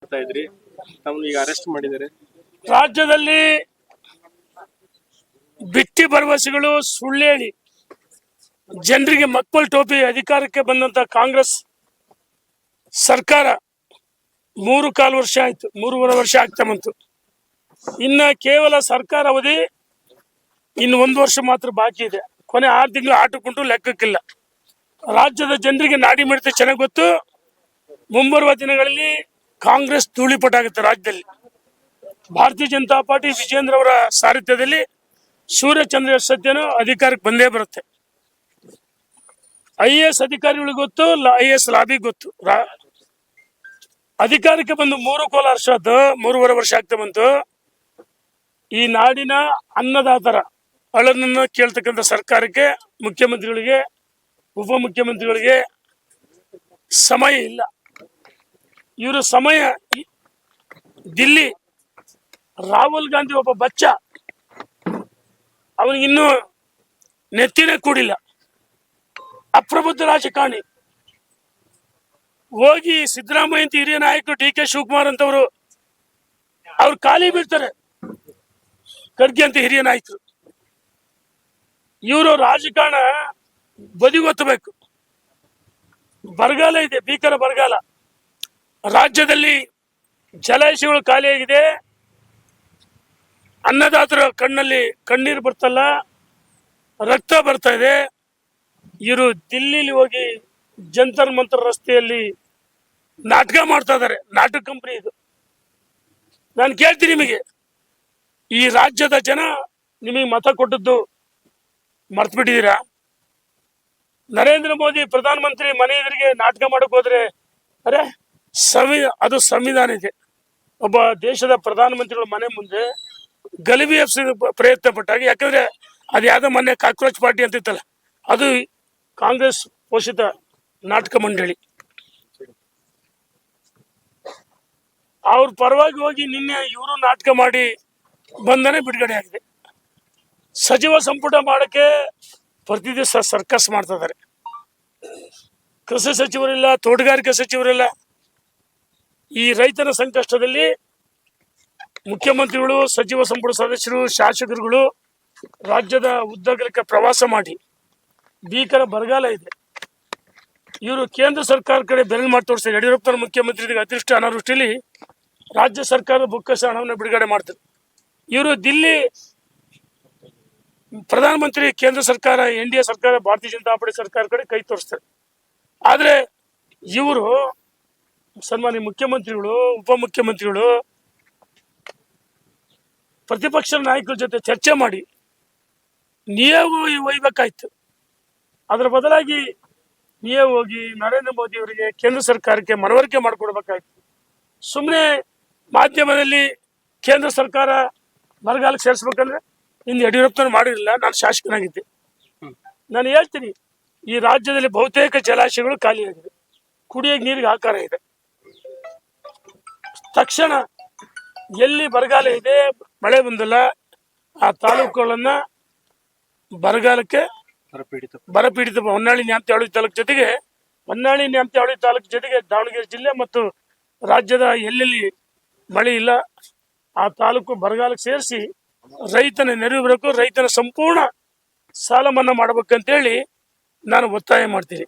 ಮಾಡ್ತಾ ಇದ್ರಿ, ತಮ್ಮನ್ನ ಈಗ ಅರೆಸ್ಟ್ ಮಾಡಿದ್ದಾರೆ. ರಾಜ್ಯದಲ್ಲಿ ಬಿಟ್ಟಿ ಭರವಸೆಗಳು ಸುಳ್ಳು ಹೇಳಿ ಜನರಿಗೆ ಮಕ್ಕಳ ಟೋಪಿ ಅಧಿಕಾರಕ್ಕೆ ಬಂದಂತ ಕಾಂಗ್ರೆಸ್ ಸರ್ಕಾರ 3.25 ವರ್ಷ ಆಯ್ತು, 3.5 ವರ್ಷ ಆಗ್ತಾ ಬಂತು. ಇನ್ನ ಕೇವಲ ಸರ್ಕಾರ ಅವಧಿ ಇನ್ನು 1 ವರ್ಷ ಮಾತ್ರ ಬಾಕಿ ಇದೆ. ಕೊನೆ 6 ತಿಂಗಳು ಆಟಕ್ಕುಂಟು ಲೆಕ್ಕಕ್ಕಿಲ್ಲ. ರಾಜ್ಯದ ಜನರಿಗೆ ನಾಡಿ ಮಿಡಿತ ಚೆನ್ನಾಗಿ ಗೊತ್ತು. ಮುಂಬರುವ ದಿನಗಳಲ್ಲಿ ಕಾಂಗ್ರೆಸ್ ಧೂಳಿಪಟ ಆಗುತ್ತೆ. ರಾಜ್ಯದಲ್ಲಿ ಭಾರತೀಯ ಜನತಾ ಪಾರ್ಟಿ ವಿಜೇಂದ್ರ ಅವರ ಸಾರಥ್ಯದಲ್ಲಿ ಸೂರ್ಯಚಂದ್ರ ಸತ್ಯನು ಅಧಿಕಾರಕ್ಕೆ ಬಂದೇ ಬರುತ್ತೆ. IAS ಅಧಿಕಾರಿಗಳಿಗೆ ಗೊತ್ತು, IAS ಲಾಬಿ ಗೊತ್ತು. ಅಧಿಕಾರಕ್ಕೆ ಬಂದು 3.25 ವರ್ಷ ಆಗ್ತಾ ಬಂತು. ಈ ನಾಡಿನ ಅನ್ನದಾತರ ಅಳನನ್ನು ಕೇಳ್ತಕ್ಕಂಥ ಸರ್ಕಾರಕ್ಕೆ, ಮುಖ್ಯಮಂತ್ರಿಗಳಿಗೆ, ಉಪಮುಖ್ಯಮಂತ್ರಿಗಳಿಗೆ ಸಮಯ ಇಲ್ಲ. ಇವರು ಸಮಯ ದಿಲ್ಲಿ ರಾಹುಲ್ ಗಾಂಧಿ ಒಬ್ಬ ಬಚ್ಚ, ಅವನಿಗಿನ್ನೂ ನೆತ್ತಿನೇ ಕೂಡಿಲ್ಲ, ಅಪ್ರಬುದ್ಧ ರಾಜಕಾರಣಿ. ಹೋಗಿ ಸಿದ್ದರಾಮಯ್ಯ ಅಂತ ಹಿರಿಯ ನಾಯಕರು DK ಶಿವಕುಮಾರ್ ಅಂತವರು ಅವ್ರು ಖಾಲಿ ಬೀಳ್ತಾರೆ. ಖರ್ಗೆ ಅಂತ ಹಿರಿಯ ನಾಯಕರು. ಇವರು ರಾಜಕಾರಣ ಬದಿಗೊತ್ತಬೇಕು. ಬರಗಾಲ ಇದೆ, ಭೀಕರ ಬರಗಾಲ. ರಾಜ್ಯದಲ್ಲಿ ಜಲಾಶಯಗಳು ಖಾಲಿಯಾಗಿದೆ. ಅನ್ನದಾತರ ಕಣ್ಣಲ್ಲಿ ಕಣ್ಣೀರು ಬರ್ತಲ್ಲ, ರಕ್ತ ಬರ್ತಾ ಇದೆ. ಇವರು ದಿಲ್ಲಿಲಿ ಹೋಗಿ ಜಂತರ್ ಮಂತರ್ ರಸ್ತೆಯಲ್ಲಿ ನಾಟಕ ಮಾಡ್ತಾ ಇದ್ದಾರೆ. ನಾಟಕ ಕಂಪನಿ ಇದು. ನಾನು ಕೇಳ್ತೀನಿ, ನಿಮಗೆ ಈ ರಾಜ್ಯದ ಜನ ನಿಮಗೆ ಮತ ಕೊಟ್ಟದ್ದು ಮರ್ತು ಬಿಟ್ಟಿದ್ದೀರಾ? ನರೇಂದ್ರ ಮೋದಿ ಪ್ರಧಾನಮಂತ್ರಿ ಮನೆ ಎದುರಿಗೆ ನಾಟಕ ಮಾಡಕ್ ಹೋದ್ರೆ, ಅರೆ ಅದು ಸಂವಿಧಾನ ಇದೆ. ಒಬ್ಬ ದೇಶದ ಪ್ರಧಾನಮಂತ್ರಿಗಳ ಮನೆ ಮುಂದೆ ಗಲಿಬಿ ಪ್ರಯತ್ನ ಪಟ್ಟಾಗ, ಯಾಕಂದ್ರೆ ಅದು ಯಾವ್ದೋ ಮೊನ್ನೆ ಕಾಕ್ರೋಚ್ ಪಾರ್ಟಿ ಅಂತಿತ್ತಲ್ಲ, ಅದು ಕಾಂಗ್ರೆಸ್ ಪೋಷಿತ ನಾಟಕ ಮಂಡಳಿ. ಅವ್ರ ಪರವಾಗಿ ಹೋಗಿ ನಿನ್ನೆ ಇವರು ನಾಟಕ ಮಾಡಿ ಬಂಧನ ಬಿಡುಗಡೆ ಆಗಿದೆ. ಸಚಿವ ಸಂಪುಟ ಮಾಡಕ್ಕೆ ಪ್ರತಿ ದಿವಸ ಸರ್ಕಸ್ ಮಾಡ್ತಾ ಇದ್ದಾರೆ. ಕೃಷಿ ಸಚಿವರಿಲ್ಲ, ತೋಟಗಾರಿಕೆ ಸಚಿವರಿಲ್ಲ. ಈ ರೈತನ ಸಂಕಷ್ಟದಲ್ಲಿ ಮುಖ್ಯಮಂತ್ರಿಗಳು, ಸಚಿವ ಸಂಪುಟ ಸದಸ್ಯರು, ಶಾಸಕರುಗಳು ರಾಜ್ಯದ ಉದ್ದಗಲಕ್ಕೆ ಪ್ರವಾಸ ಮಾಡಿ, ಭೀಕರ ಬರಗಾಲ ಇದೆ. ಇವರು ಕೇಂದ್ರ ಸರ್ಕಾರ ಕಡೆ ಬೆರಳು ಮಾಡಿ ತೋರಿಸ್ತಾರೆ. ಯಡಿಯೂರಪ್ಪನ ಮುಖ್ಯಮಂತ್ರಿ ಅತಿವೃಷ್ಟಿ ಅನಾವೃಷ್ಟಿಯಲ್ಲಿ ರಾಜ್ಯ ಸರ್ಕಾರದ ಬೊಕ್ಕಸ ಹಣವನ್ನು ಬಿಡುಗಡೆ ಮಾಡ್ತಾರೆ. ಇವರು ದಿಲ್ಲಿ ಪ್ರಧಾನಮಂತ್ರಿ, ಕೇಂದ್ರ ಸರ್ಕಾರ, NDA ಸರ್ಕಾರ, ಭಾರತೀಯ ಜನತಾ ಪಾರ್ಟಿ ಸರ್ಕಾರ ಕಡೆ ಕೈ ತೋರಿಸ್ತಾರೆ. ಆದ್ರೆ ಇವರು ಸನ್ಮಾನ್ಯ ಮುಖ್ಯಮಂತ್ರಿಗಳು, ಉಪಮುಖ್ಯಮಂತ್ರಿಗಳು ಪ್ರತಿಪಕ್ಷ ನಾಯಕರ ಜೊತೆ ಚರ್ಚೆ ಮಾಡಿ ನೀವೇ ಒಯ್ಬೇಕಾಯ್ತು. ಅದರ ಬದಲಾಗಿ ನೀವೇ ಹೋಗಿ ನರೇಂದ್ರ ಮೋದಿ ಅವರಿಗೆ, ಕೇಂದ್ರ ಸರ್ಕಾರಕ್ಕೆ ಮನವರಿಕೆ ಮಾಡಿಕೊಡ್ಬೇಕಾಯ್ತು. ಸುಮ್ಮನೆ ಮಾಧ್ಯಮದಲ್ಲಿ ಕೇಂದ್ರ ಸರ್ಕಾರ ಬರಗಾಲಕ್ಕೆ ಸೇರಿಸ್ಬೇಕಂದ್ರೆ ಇನ್ನು ಯಡಿಯೂರಪ್ಪನ ಮಾಡಿರಲಿಲ್ಲ. ನಾನು ಶಾಸಕನಾಗಿದ್ದೆ. ನಾನು ಹೇಳ್ತೀನಿ, ಈ ರಾಜ್ಯದಲ್ಲಿ ಬಹುತೇಕ ಜಲಾಶಯಗಳು ಖಾಲಿಯಾಗಿದೆ. ಕುಡಿಯೋಕೆ ನೀರಿಗೆ ಆಕಾರ ಇದೆ. ತಕ್ಷಣ ಎಲ್ಲಿ ಬರಗಾಲ ಇದೆ, ಮಳೆ ಬಂದಿಲ್ಲ, ಆ ತಾಲೂಕುಗಳನ್ನ ಬರಗಾಲಕ್ಕೆ ಬರಪೀಡಿತ ಹೊನ್ನಾಳಿ, ನ್ಯಾಮತಿ ತಾಲೂಕು ಜೊತೆಗೆ, ಹೊನ್ನಾಳಿ ನ್ಯಾಮತಿ ತಾಲೂಕು ಜೊತೆಗೆ ದಾವಣಗೆರೆ ಜಿಲ್ಲೆ ಮತ್ತು ರಾಜ್ಯದ ಎಲ್ಲೆಲ್ಲಿ ಮಳೆ ಇಲ್ಲ ಆ ತಾಲೂಕು ಬರಗಾಲಕ್ಕೆ ಸೇರಿಸಿ ರೈತನ ನೆರವು ಬರಬೇಕು, ರೈತನ ಸಂಪೂರ್ಣ ಸಾಲ ಮನ್ನಾ ಮಾಡಬೇಕಂತೇಳಿ ನಾನು ಒತ್ತಾಯ ಮಾಡ್ತೀನಿ.